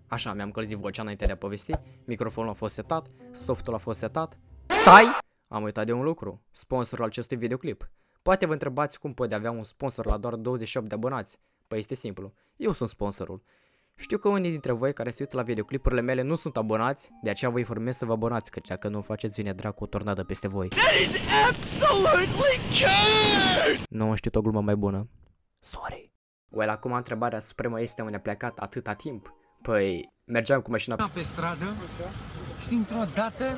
Așa, mi-am călzit vocea înainte de a povesti. Microfonul a fost setat, softul a fost setat. Stai! Am uitat de un lucru. Sponsorul acestui videoclip. Poate vă întrebați cum pot avea un sponsor la doar 28 de abonați. Păi este simplu. Eu sunt sponsorul. Știu că unii dintre voi care se uită la videoclipurile mele nu sunt abonați, de aceea vă informez să vă abonați, căci dacă nu o faceți, vine dracu o tornadă peste voi. Nu am știut o glumă mai bună. Sorry. Well, acum întrebarea supremă este unde a plecat atâta timp. Păi, mergeam cu mașina pe stradă și dintr-o dată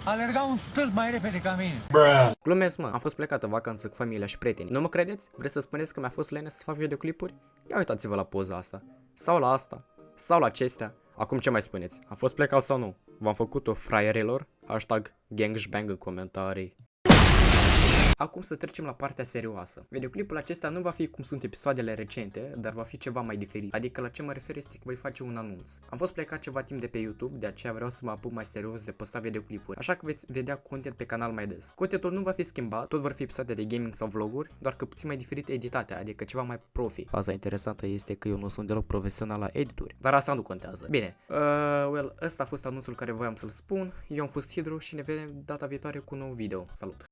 alerga un stâlp mai repede ca mine. Glumesc, mă, am fost plecat în vacanță cu familia și prietenii. Nu mă credeți? Vreți să spuneți că mi-a fost lene să fac videoclipuri? Ia uitați-vă la poza asta. Sau la asta. Sau la acestea. Acum ce mai spuneți? Am fost plecat sau nu? V-am făcut-o fraierilor? Hashtag gangbang în comentarii. Acum să trecem la partea serioasă. Videoclipul acesta nu va fi cum sunt episoadele recente, dar va fi ceva mai diferit. Adică la ce mă refer este că voi face un anunț. Am fost plecat ceva timp de pe YouTube, de aceea vreau să mă apuc mai serios de postat videoclipuri. Așa că veți vedea content pe canal mai des. Contentul nu va fi schimbat, tot vor fi episoade de gaming sau vloguri, doar că puțin mai diferit editatea, adică ceva mai profi. Faza interesantă este că eu nu sunt deloc profesional la edituri, dar asta nu contează. Bine, well, ăsta a fost anunțul care voiam să-l spun. Eu am fost Hidro și ne vedem data viitoare cu un nou video. Salut!